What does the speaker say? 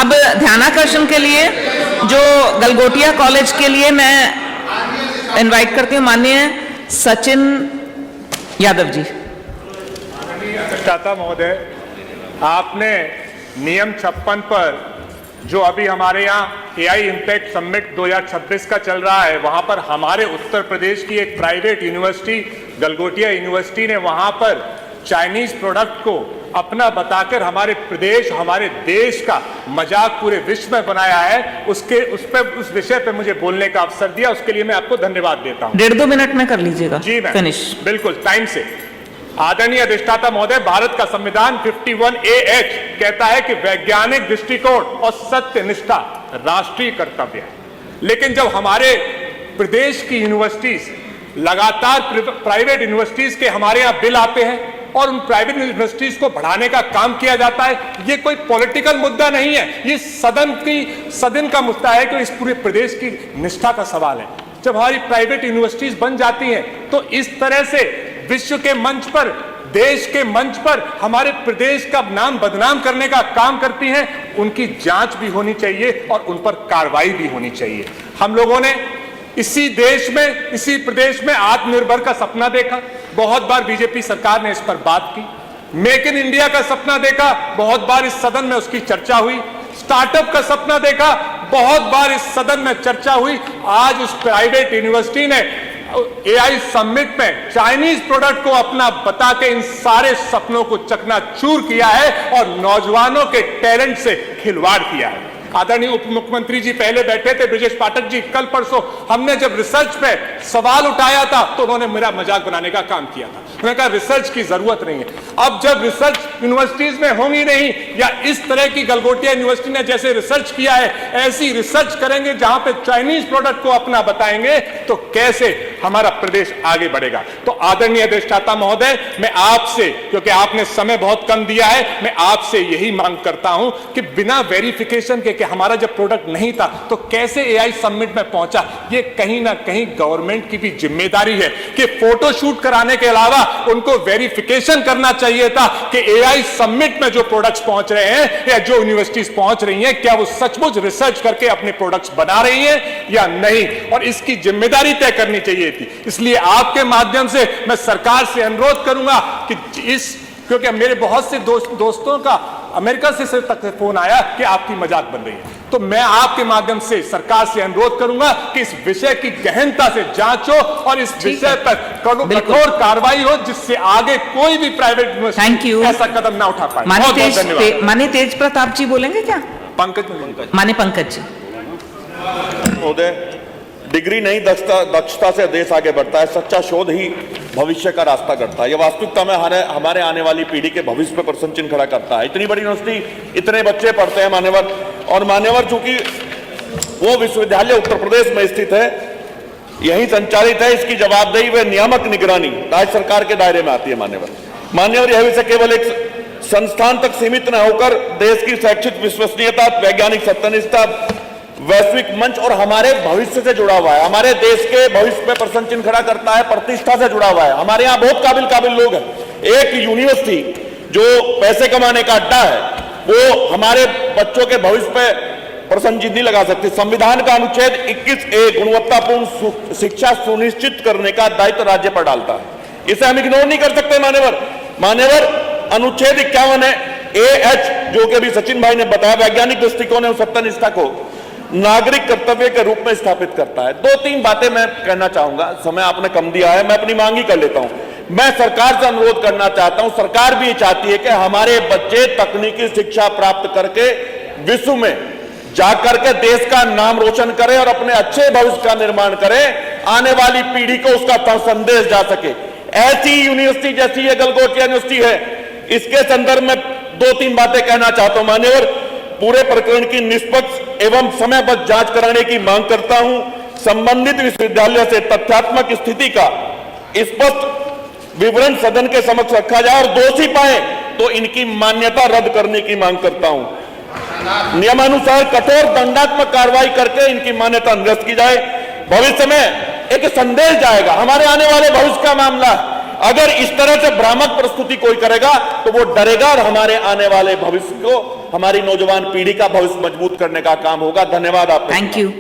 अब ध्यानाकर्षण के लिए जो गलगोटिया कॉलेज के लिए मैं इनवाइट करती हूँ माननीय सचिन यादव जी। अधिष्ठाता महोदय, आपने नियम 56 पर जो अभी हमारे यहाँ एआई इम्पैक्ट समिट 2026 का चल रहा है, वहां पर हमारे उत्तर प्रदेश की एक प्राइवेट यूनिवर्सिटी गलगोटिया यूनिवर्सिटी ने वहां पर चाइनीज प्रोडक्ट को अपना बताकर हमारे प्रदेश, हमारे देश का मजाक पूरे विश्व में बनाया है। उस विषय पे मुझे बोलने का अवसर दिया, उसके लिए मैं आपको धन्यवाद देता हूं। 1.5-2 मिनट में कर लीजिएगा। जी मैम, फिनिश। बिल्कुल टाइम से। आदरणीय अधिष्ठाता महोदय, भारत का संविधान 51A(h) कहता है कि वैज्ञानिक दृष्टिकोण और सत्यनिष्ठा राष्ट्रीय कर्तव्य है। लेकिन जब हमारे प्रदेश की यूनिवर्सिटीज लगातार प्राइवेट यूनिवर्सिटीज के हमारे यहां बिल आते हैं और उन प्राइवेट यूनिवर्सिटीज को बढ़ाने का काम किया जाता है, ये कोई पॉलिटिकल मुद्दा नहीं है, ये सदन का मुद्दा है कि इस पूरे प्रदेश की निष्ठा का सवाल है। जब हमारी प्राइवेट यूनिवर्सिटीज बन जाती हैं तो इस तरह से विश्व के मंच पर, देश के मंच पर हमारे प्रदेश का नाम बदनाम करने का काम करती हैं, उनकी जांच भी होनी चाहिए और उन पर कार्रवाई भी होनी चाहिए। हम लोगों ने इसी देश में, इसी प्रदेश में आत्मनिर्भर का सपना देखा, बहुत बार बीजेपी सरकार ने इस पर बात की। मेक इन इंडिया का सपना देखा, बहुत बार इस सदन में उसकी चर्चा हुई। स्टार्टअप का सपना देखा, बहुत बार इस सदन में चर्चा हुई। आज उस प्राइवेट यूनिवर्सिटी ने एआई समिट में चाइनीज प्रोडक्ट को अपना बता के इन सारे सपनों को चकनाचूर किया है और नौजवानों के टैलेंट से खिलवाड़ किया है। आदरणीय उप मुख्यमंत्री जी पहले बैठे थे, ब्रजेश पाठक जी, कल परसों हमने जब रिसर्च पे सवाल उठाया था तो उन्होंने मेरा मजाक बनाने का काम किया था। उन्होंने कहा रिसर्च की जरूरत नहीं है। अब जब रिसर्च यूनिवर्सिटीज में होंगी नहीं, या इस तरह की गलगोटिया यूनिवर्सिटी ने जैसे रिसर्च किया है ऐसी रिसर्च करेंगे जहां पे चाइनीज प्रोडक्ट को अपना बताएंगे, तो कैसे हमारा प्रदेश आगे बढ़ेगा। तो आदरणीय अधिष्ठाता महोदय, मैं आपसे, क्योंकि आपने समय बहुत कम दिया है, मैं आपसे यही मांग करता हूं कि बिना वेरिफिकेशन के कि हमारा जब प्रोडक्ट नहीं था तो कैसे एआई समिट में पहुंचा, ये कहीं ना कहीं गवर्नमेंट की भी जिम्मेदारी है कि फोटो शूट कराने के अलावा उनको वेरिफिकेशन करना चाहिए था कि एआई समिट में जो प्रोडक्ट्स पहुंच रहे हैं या जो यूनिवर्सिटीज पहुंच रही हैं, क्या वो सचमुच रिसर्च करके अपने प्रोडक्ट्स बना रही हैं या नहीं, और इसकी जिम्मेदारी तय करनी चाहिए थी। इसलिए आपके माध्यम से मैं सरकार से अनुरोध करूंगा कि क्योंकि मेरे बहुत से दोस्तों का अमेरिका से तक फोन आया कि आपकी मजाक बन रही है, तो मैं आपके माध्यम से सरकार से अनुरोध करूंगा कि इस विषय की गहनता से जांच हो और इस विषय पर कठोर कार्रवाई हो, जिससे आगे कोई भी प्राइवेट यूनिवर्सिटी ऐसा कदम ना उठा पाए। बहुत बहुत धन्यवाद। माननीय तेज प्रताप जी बोलेंगे क्या? पंकज माननीय पंकज जी। महोदय, डिग्री नहीं दक्षता से देश आगे बढ़ता है। सच्चा शोध ही भविष्य का रास्ता करता है। यह वास्तविकता में हमारे आने वाली पीढ़ी के भविष्य पर प्रश्न चिन्ह खड़ा करता है। इतनी बड़ी यूनिवर्सिटी, इतने बच्चे पढ़ते हैं मान्यवर, और मान्यवर चूंकि वो विश्वविद्यालय उत्तर प्रदेश में स्थित है, यही संचालित है, इसकी जवाबदेही व नियामक निगरानी राज्य सरकार के दायरे में आती है। मान्यवर यह विषय केवल एक संस्थान तक सीमित न होकर देश की शैक्षिक विश्वसनीयता, वैज्ञानिक सत्यनिष्ठा, वैश्विक मंच और हमारे भविष्य से जुड़ा हुआ है। हमारे देश के भविष्य पे प्रश्न चिन्ह खड़ा करता है, प्रतिष्ठा से जुड़ा हुआ है। हमारे यहाँ बहुत काबिल लोग हैं। एक यूनिवर्सिटी जो पैसे कमाने का अड्डा है, वो हमारे बच्चों के भविष्य पे प्रश्न चिन्ह नहीं लगा सकती। संविधान का अनुच्छेद 21A गुणवत्तापूर्ण शिक्षा सुनिश्चित करने का दायित्व राज्य पर डालता है। इसे हम इग्नोर नहीं कर सकते। मान्यवर अनुच्छेद 51A(h) जो कि अभी सचिन भाई ने बताया, वैज्ञानिक दृष्टिकोण एवं सत्यनिष्ठा को नागरिक कर्तव्य के रूप में स्थापित करता है। 2-3 बातें मैं कहना चाहूंगा, समय आपने कम दिया है, मैं अपनी मांग ही कर लेता हूं। मैं सरकार से अनुरोध करना चाहता हूं, सरकार भी चाहती है कि हमारे बच्चे तकनीकी शिक्षा प्राप्त करके विश्व में जाकर के देश का नाम रोशन करें और अपने अच्छे भविष्य का निर्माण करें, आने वाली पीढ़ी को उसका संदेश जा सके। ऐसी यूनिवर्सिटी जैसी ये गलगोटिया यूनिवर्सिटी है, इसके संदर्भ में 2-3 बातें कहना चाहता हूं। मान्यवर, पूरे प्रकरण की निष्पक्ष एवं समयबद्ध जांच कराने की मांग करता हूं। संबंधित विश्वविद्यालय से तथ्यात्मक स्थिति का स्पष्ट विवरण सदन के समक्ष रखा जाए और दोषी पाए तो इनकी मान्यता रद्द करने की मांग करता हूं। नियमानुसार कठोर दंडात्मक कार्रवाई करके इनकी मान्यता निरस्त की जाए। भविष्य में एक संदेश जाएगा, हमारे आने वाले भविष्य का मामला। अगर इस तरह से भ्रामक प्रस्तुति कोई करेगा तो वो डरेगा और हमारे आने वाले भविष्य को हमारी नौजवान पीढ़ी का भविष्य मजबूत करने का काम होगा। धन्यवाद आपका। Thank you.